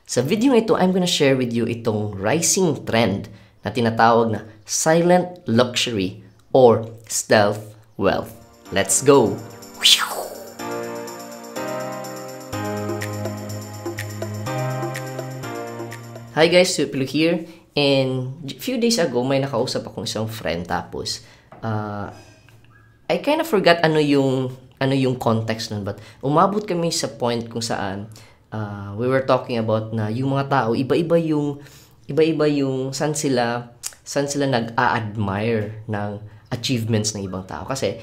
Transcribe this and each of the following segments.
Sa video ito, I'm gonna share with you itong rising trend na tinatawag na silent luxury or stealth wealth. Let's go! Hi guys, Supilo here. And a few days ago, may nakausap akong isang friend tapos I kind of forgot ano yung context nun, but umabot kami sa point kung saan we were talking about na yung mga tao iba-iba yung saan sila nag-a-admire ng achievements ng ibang tao kasi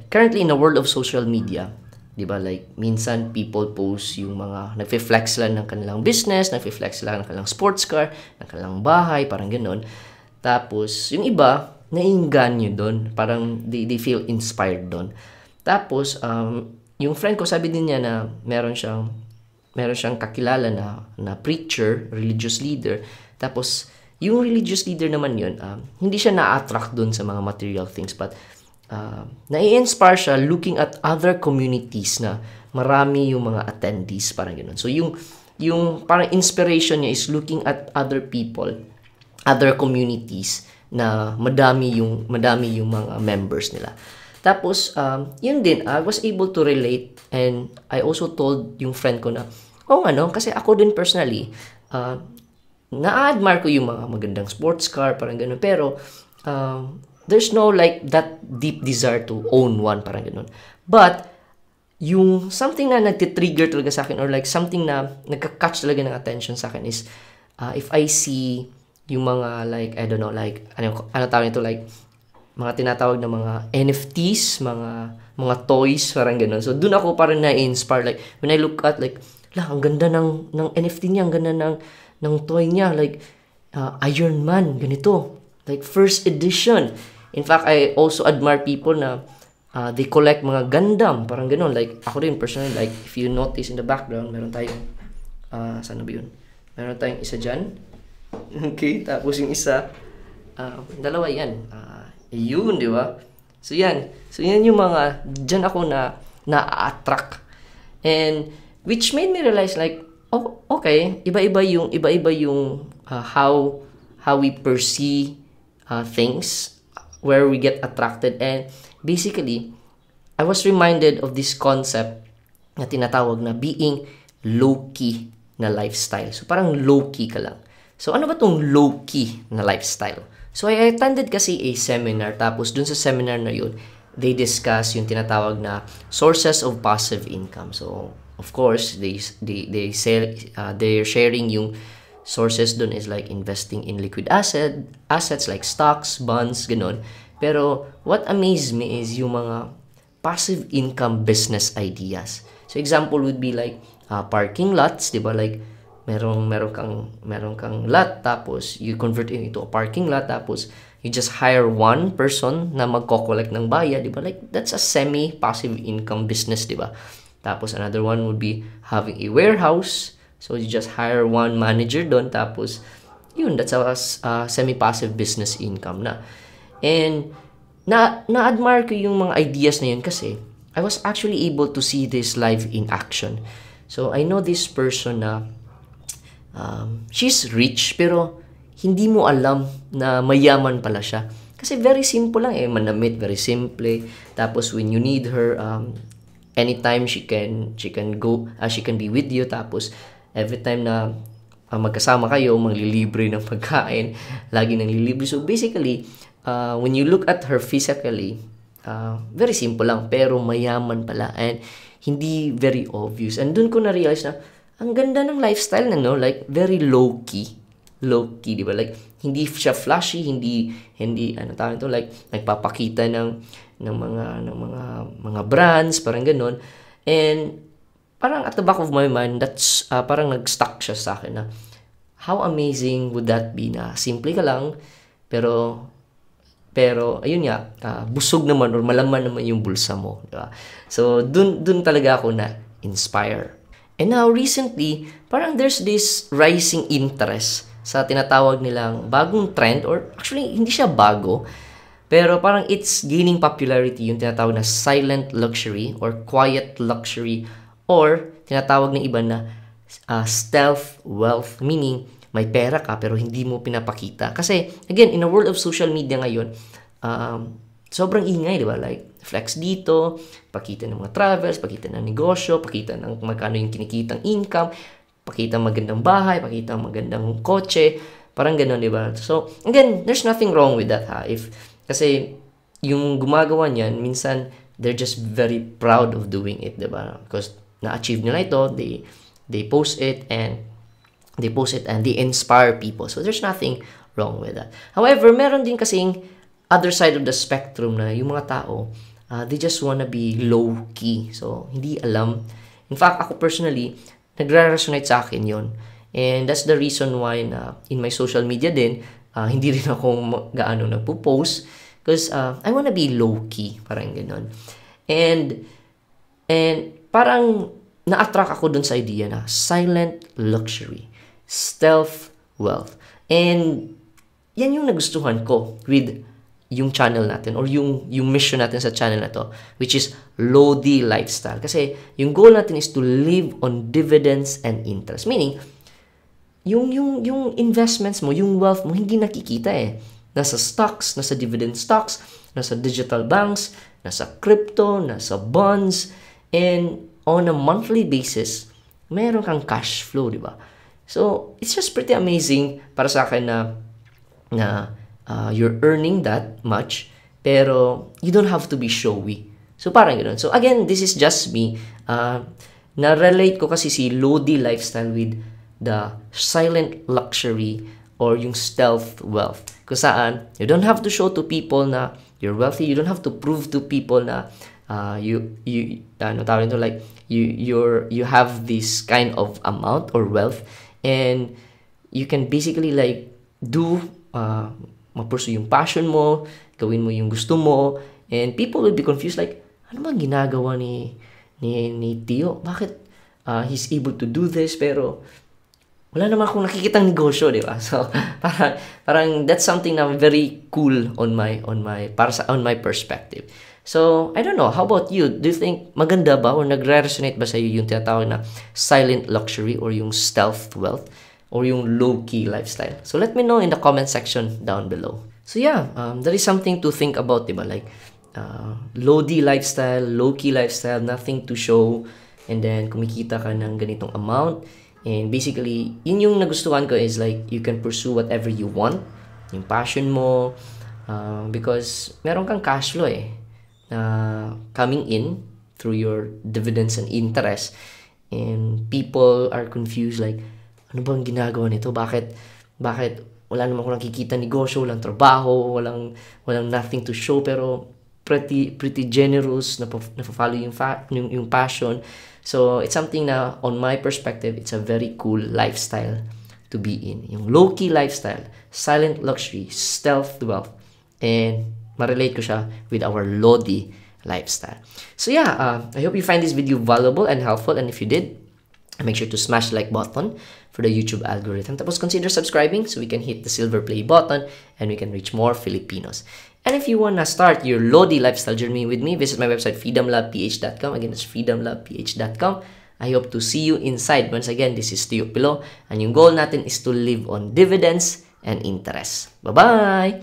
currently in the world of social media, 'di ba, like minsan people post yung mga nagfe-flex sila ng kanilang business, nagfe-flex sila ng kanilang sports car, ng kanilang bahay, parang ganoon. Tapos yung iba naiinganyo doon, parang they feel inspired doon. Tapos yung friend ko sabi din niya na meron siyang kakilala na preacher, religious leader. Tapos yung religious leader naman yun, hindi siya na-attract doon sa mga material things, but nai-inspire siya looking at other communities na marami yung mga attendees, parang ganoon. So yung parang inspiration niya is looking at other people, other communities na madami yung mga members nila. Tapos yun din, I was able to relate, and I also told yung friend ko na kasi ako din personally na-admire ko yung mga magandang sports car, parang gano'n, pero there's no like that deep desire to own one, parang gano'n. But yung something na nagtitrigger talaga sa akin, or like something na nagka-catch talaga ng attention sa akin is if I see yung mga like, I don't know, like ano tawag nito, like mga tinatawag na mga NFTs, mga toys, parang gano'n. So dun ako parang na-inspire, like when I look at like, ang ganda ng NFT niya, ang ganda ng toy niya, like Iron Man, ganito, like first edition. In fact, I also admire people na they collect mga Gundam, parang gano'n. Like ako rin personally, like if you notice in the background, meron tayong saan na ba yun? Meron tayong isa dyan. Okay, tapos yung isa, dalawa yan. Yun, di ba? So yan yung mga, dyan ako na-attract. And which made me realize like, okay, iba-iba yung how we perceive things, where we get attracted. And basically, I was reminded of this concept na tinatawag na being low-key na lifestyle. So parang low-key ka lang. So ano ba tong low-key na lifestyle? So I attended kasi a seminar, tapos dun sa seminar na yun, they discuss yung tinatawag na sources of passive income. So of course, they're sharing yung sources dun is like investing in liquid assets like stocks, bonds, ganun. Pero what amazed me is yung mga passive income business ideas. So example would be like parking lots, 'di ba? Like meron kang lot, tapos you convert it into a parking lot, tapos you just hire one person na magko-collect ng bayad, 'di ba? Like that's a semi-passive income business, 'di ba? Tapos another one would be having a warehouse. So you just hire one manager doon, tapos yun, that's a semi-passive business income na. And na-admire ko yung mga ideas na yun kasi I was actually able to see this live in action. So I know this person na she's rich, pero hindi mo alam na mayaman pala siya. Kasi very simple lang manamit, very simple. Tapos when you need her, anytime she can be with you. Tapos every time na magkasama kayo, manglilibre ng pagkain, lagi nang lilibre. So basically, when you look at her physically, very simple lang, pero mayaman pala, and hindi very obvious. And dun ko na-realize na ang ganda ng lifestyle na, no? Like very low-key, di ba? Like hindi siya flashy, hindi ano tawag ito, like nagpapakita ng mga brands, parang ganoon. And parang at the back of my mind, that's parang nag-stuck siya sa akin na how amazing would that be na simple ka lang, pero ayun nga, busog naman or malaman naman yung bulsa mo, di ba? So dun talaga ako na inspire. And now recently, parang there's this rising interest sa tinatawag nilang bagong trend, or actually hindi siya bago, pero parang it's gaining popularity, yung tinatawag na silent luxury or quiet luxury, or tinatawag ng iba na stealth wealth, meaning may pera ka pero hindi mo pinapakita. Kasi, again, in a world of social media ngayon, sobrang ingay, di ba? Like, flex dito, pakita ng mga travels, pakita ng negosyo, pakita ng magkano yung kinikitang income, pakita ng magandang bahay, pakita ng magandang kotse, parang gano'n, di ba? So, again, there's nothing wrong with that, ha? Kasi, yung gumagawa niyan, minsan, they're just very proud of doing it, di ba? Because, na-achieve nila ito, they post it, and they inspire people. So, there's nothing wrong with that. However, meron din kasing other side of the spectrum na yung mga tao, they just wanna be low-key. So, hindi alam. In fact, ako personally, nagre-resonate sa akin yon. And that's the reason why na in my social media din, hindi rin ako gaano nagpo-post because I wanna be low-key, parang gano'n. And parang na-attract ako dun sa idea na silent luxury, stealth wealth. And yan yung nagustuhan ko with yung channel natin or yung mission natin sa channel na to, which is Lodi Lifestyle. Kasi yung goal natin is to live on dividends and interest. Meaning, yung investments mo, yung wealth mo, hindi nakikita eh. Nasa stocks, nasa dividend stocks, nasa digital banks, nasa crypto, nasa bonds, and on a monthly basis, meron kang cash flow, di ba? So, it's just pretty amazing para sa akin na you're earning that much, pero you don't have to be showy. So, parang gano'n. So, again, this is just me. Na-relate ko kasi si Lodi Lifestyle with the silent luxury or yung stealth wealth. Kung saan, you don't have to show to people na you're wealthy. You don't have to prove to people na you have this kind of amount or wealth, and you can basically like do ma-pursue yung passion mo, gawin mo yung gusto mo, and people will be confused like, ano bang ginagawa ni Tio? Bakit he's able to do this pero wala naman akong nakikitang negosyo, di ba? So, parang that's something na very cool on my perspective. So, I don't know, how about you? Do you think maganda ba or nagre-resonate ba sa iyo yung tinatawag na silent luxury or yung stealth wealth or yung low-key lifestyle? So, let me know in the comment section down below. So, yeah, that is something to think about, diba? Like, low-key lifestyle, low-key lifestyle, nothing to show, and then kumikita ka ng ganitong amount. And basically, yun yung nagustuhan ko is like, you can pursue whatever you want, yung passion mo, because meron kang cash flow eh, na coming in through your dividends and interest. And people are confused like, ano bang ginagawa nito? Bakit wala naman akong nakikita negosyo, walang trabaho, walang nothing to show, pero pretty generous, na-follow yung passion. So, it's something na, on my perspective, it's a very cool lifestyle to be in. Yung low-key lifestyle, silent luxury, stealth wealth, and ma-relate ko siya with our Lodi lifestyle. So, yeah, I hope you find this video valuable and helpful, and if you did, make sure to smash the like button for the YouTube algorithm. Tapos consider subscribing so we can hit the silver play button and we can reach more Filipinos. And if you wanna start your Lodi lifestyle journey with me, visit my website freedomlabph.com. Again, it's freedomlabph.com. I hope to see you inside. Once again, this is Tio Pilo, and yung goal natin is to live on dividends and interest. Bye-bye!